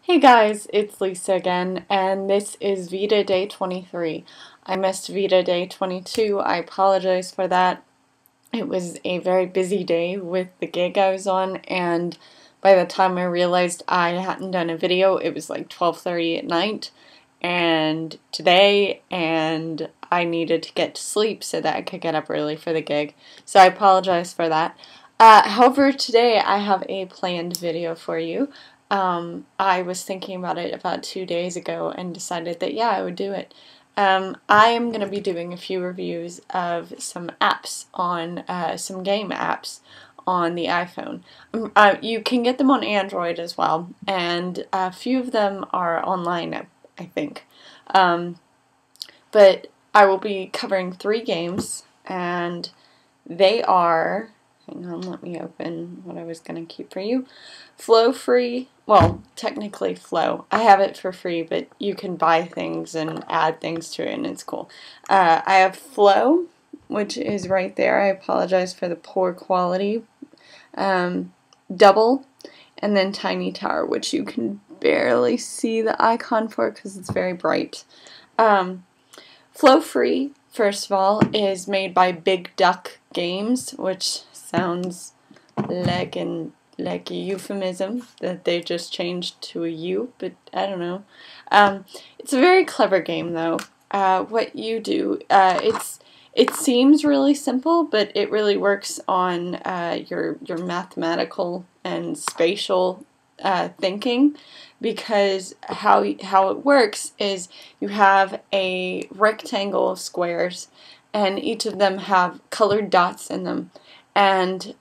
Hey guys, it's Lisa again, and this is VEDA Day 23. I missed VEDA Day 22. I apologize for that. It was a very busy day with the gig I was on, and by the time I realized I hadn't done a video, it was like 12:30 at night and I needed to get to sleep so that I could get up early for the gig. So I apologize for that. However, today I have a planned video for you. I was thinking about it about 2 days ago and decided that yeah, I would do it. I am going to be doing a few reviews of some apps on, some game apps on the iPhone. You can get them on Android as well, and a few of them are online, I think. But I will be covering 3 games, and they are, hang on, let me open what I was going to keep for you. Flow free, well, technically Flow. I have it for free, but you can buy things and add things to it, and it's cool. I have Flow, which is right there. I apologize for the poor quality. Dubble, and then Tiny Tower, which you can barely see the icon for because it's very bright. Flow Free, first of all, is made by Big Duck Games, which sounds like a euphemism that they just changed to a U, but I don't know. It's a very clever game, though. What you do, it seems really simple, but it really works on your mathematical and spatial thinking, because how it works is you have a rectangle of squares, and each of them have colored dots in them, and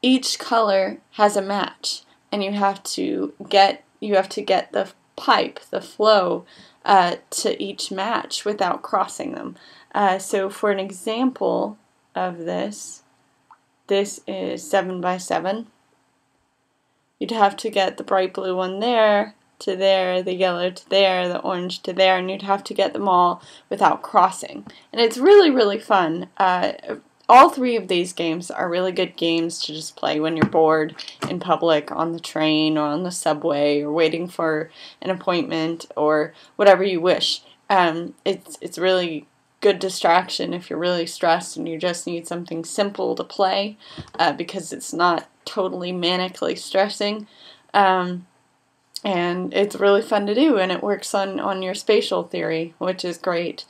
each color has a match, and you have to get the pipe, the flow, to each match without crossing them. So for an example of this is 7 by 7. You'd have to get the bright blue one there, to there, the yellow to there, the orange to there, and you'd have to get them all without crossing. And it's really, really fun. All 3 of these games are really good games to just play when you're bored in public, on the train, or on the subway, or waiting for an appointment, or whatever you wish. It's really good distraction if you're really stressed and you just need something simple to play, because it's not totally manically stressing, and it's really fun to do, and it works on your spatial theory, which is great.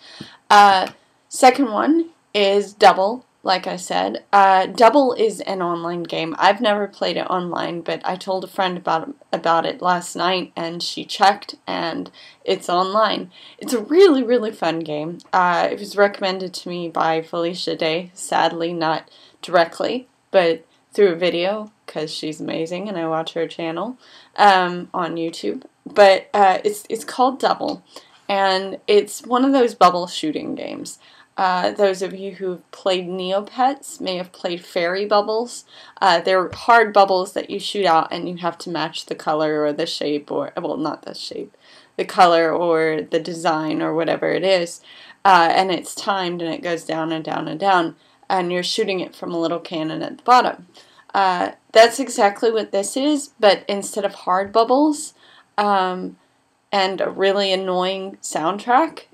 Second one is Dubble. Like I said, Dubble is an online game. I've never played it online, but I told a friend about it last night, and she checked, and it's online. It's a really, really fun game. It was recommended to me by Felicia Day, sadly not directly, but through a video, because she's amazing, and I watch her channel on YouTube. But it's called Dubble, and it's one of those bubble shooting games. Those of you who've played Neopets may have played fairy bubbles. They're hard bubbles that you shoot out, and you have to match the color or the shape, or, well, not the shape, the color or the design or whatever it is. And it's timed, and it goes down and down and down, and you're shooting it from a little cannon at the bottom. That's exactly what this is, but instead of hard bubbles and a really annoying soundtrack,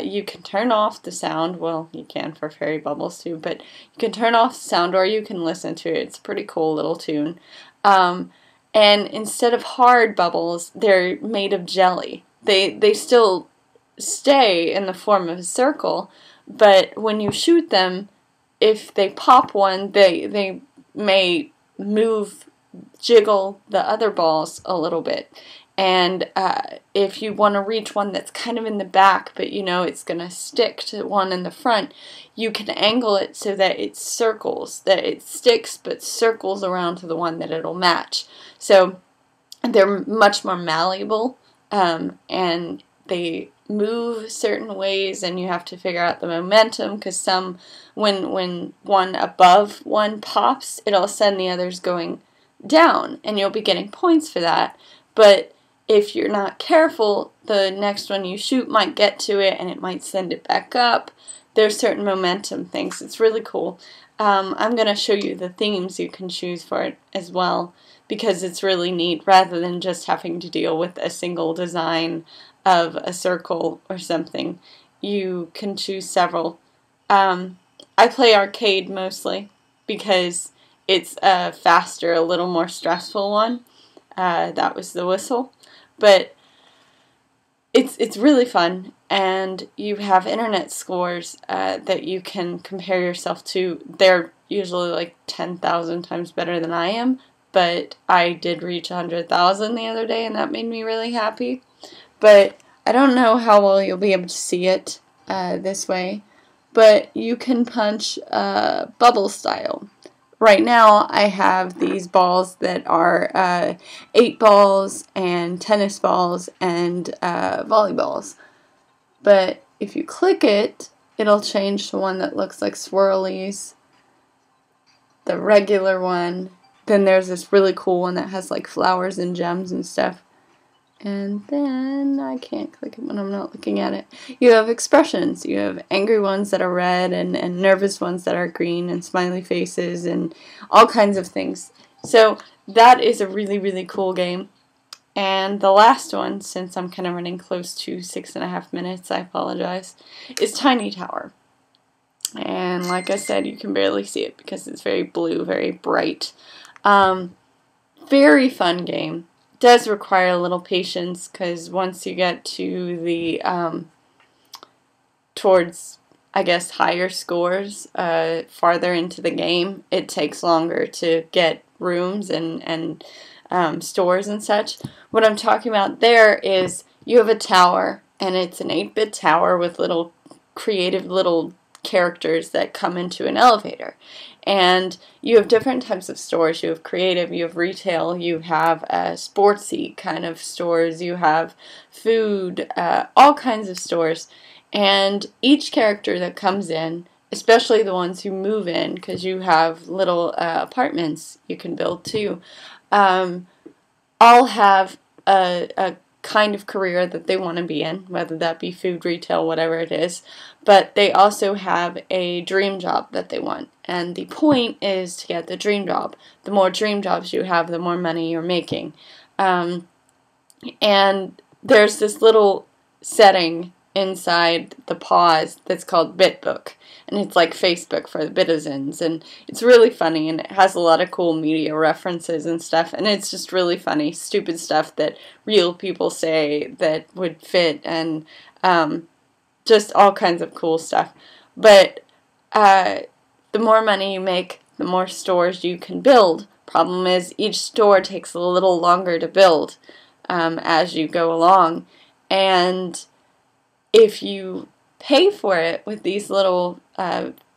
you can turn off the sound. Well, you can for fairy bubbles too, but you can turn off the sound, or you can listen to it. It's a pretty cool little tune. And instead of hard bubbles, they're made of jelly. They still stay in the form of a circle, but when you shoot them, if they pop one, they may jiggle the other balls a little bit. And if you want to reach one that's kind of in the back, but you know it's going to stick to one in the front, you can angle it so that it circles, that it sticks but circles around to the one that it'll match. So they're much more malleable, and they move certain ways, and you have to figure out the momentum, because when one above one pops, it'll send the others going down, and you'll be getting points for that. But if you're not careful, the next one you shoot might get to it, and it might send it back up. There's certain momentum things. It's really cool. I'm going to show you the themes you can choose for it as well, because it's really neat rather than just having to deal with a single design of a circle or something. You can choose several. I play arcade mostly because it's a faster, a little more stressful one. That was the whistle. But it's really fun, and you have internet scores that you can compare yourself to. They're usually like 10,000 times better than I am, but I did reach 100,000 the other day, and that made me really happy. But I don't know how well you'll be able to see it this way, but you can punch bubble style. Right now I have these balls that are 8 balls and tennis balls and volleyballs. But if you click it, it'll change to one that looks like swirlies, the regular one. Then there's this really cool one that has like flowers and gems and stuff. And then I can't click it when I'm not looking at it. You have expressions. You have angry ones that are red and nervous ones that are green and smiley faces and all kinds of things. So that is a really, really cool game. And the last one, since I'm kind of running close to 6.5 minutes, I apologize, is Tiny Tower. And like I said, you can barely see it because it's very blue, very bright. Very fun game. Does require a little patience because once you get to the towards, I guess, higher scores farther into the game, it takes longer to get rooms and stores and such. What I'm talking about there is you have a tower, and it's an 8-bit tower with little creative little characters that come into an elevator. And you have different types of stores. You have creative, you have retail, you have sportsy kind of stores, you have food, all kinds of stores. And each character that comes in, especially the ones who move in, because you have little apartments you can build too, all have a kind of career that they want to be in, whether that be food, retail, whatever it is. But they also have a dream job that they want. And the point is to get the dream job. The more dream jobs you have, the more money you're making. And there's this little setting inside the pause that's called BitBook. And it's like Facebook for the Bitizens. And it's really funny, and it has a lot of cool media references and stuff. And it's just really funny, stupid stuff that real people say that would fit, and just all kinds of cool stuff. But the more money you make, the more stores you can build. Problem is, each store takes a little longer to build as you go along. And if you pay for it with these little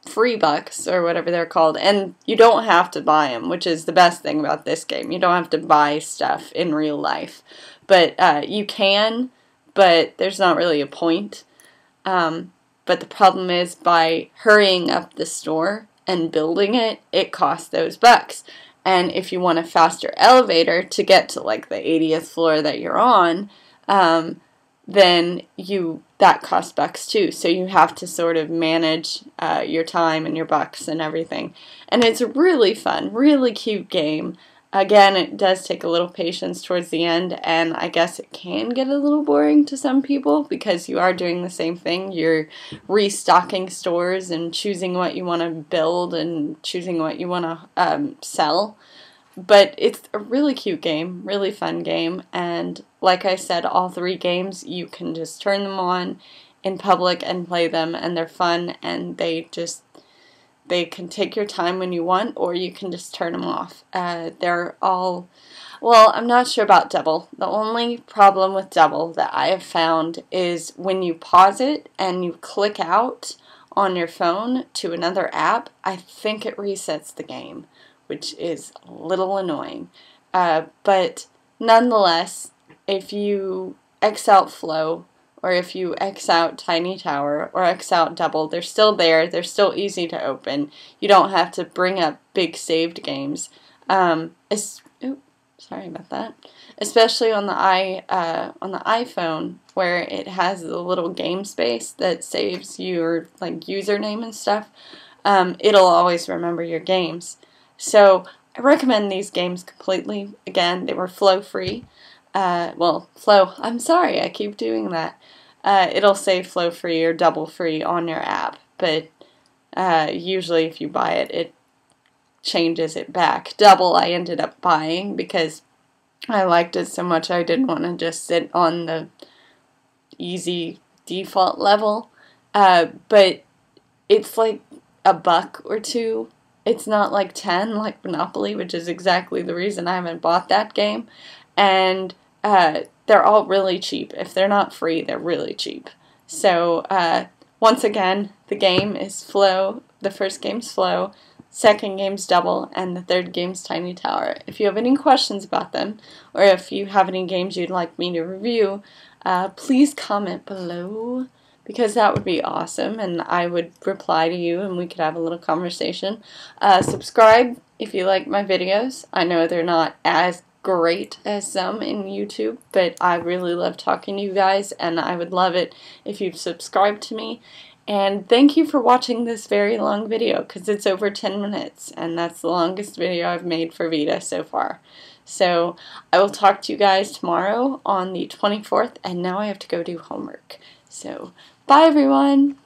free bucks or whatever they're called, and you don't have to buy them, which is the best thing about this game. You don't have to buy stuff in real life, but you can, but there's not really a point. But the problem is, by hurrying up the store and building it, it costs those bucks. And if you want a faster elevator to get to like the 80th floor that you're on, then that costs bucks too. So you have to sort of manage your time and your bucks and everything. And it's a really fun, really cute game. Again, it does take a little patience towards the end, and I guess it can get a little boring to some people because you are doing the same thing. You're restocking stores and choosing what you want to build and choosing what you want to sell. But it's a really cute game, really fun game, and like I said, all 3 games, you can just turn them on in public and play them, and they're fun, and they can take your time when you want, or you can just turn them off. They're all, well, I'm not sure about Dubble. The only problem with Dubble that I have found is when you pause it and you click out on your phone to another app, I think it resets the game, which is a little annoying. But nonetheless, if you X out Flow, or if you X out Tiny Tower, or X out Dubble, they're still there. They're still easy to open. You don't have to bring up big saved games. Sorry about that. Especially on the iPhone, where it has the little game space that saves your like username and stuff. It'll always remember your games. So I recommend these games completely. Again, they were flow free. Well, flow, I'm sorry, I keep doing that. It'll say flow free or Dubble free on your app, but usually if you buy it, it changes it back. Dubble I ended up buying because I liked it so much I didn't want to just sit on the easy default level. But it's like $1 or $2. It's not like 10 like Monopoly, which is exactly the reason I haven't bought that game. And they're all really cheap. If they're not free, they're really cheap. So once again, the game is Flow. The first game's Flow, second game's Dubble, and the third game's Tiny Tower. If you have any questions about them, or if you have any games you'd like me to review, please comment below, because that would be awesome, and I would reply to you and we could have a little conversation. Subscribe if you like my videos. I know they're not as great as some in YouTube, but I really love talking to you guys, and I would love it if you'd subscribe to me. And thank you for watching this very long video, because it's over 10 minutes, and that's the longest video I've made for VEDA so far. So I will talk to you guys tomorrow on the 24th, and now I have to go do homework. So bye everyone!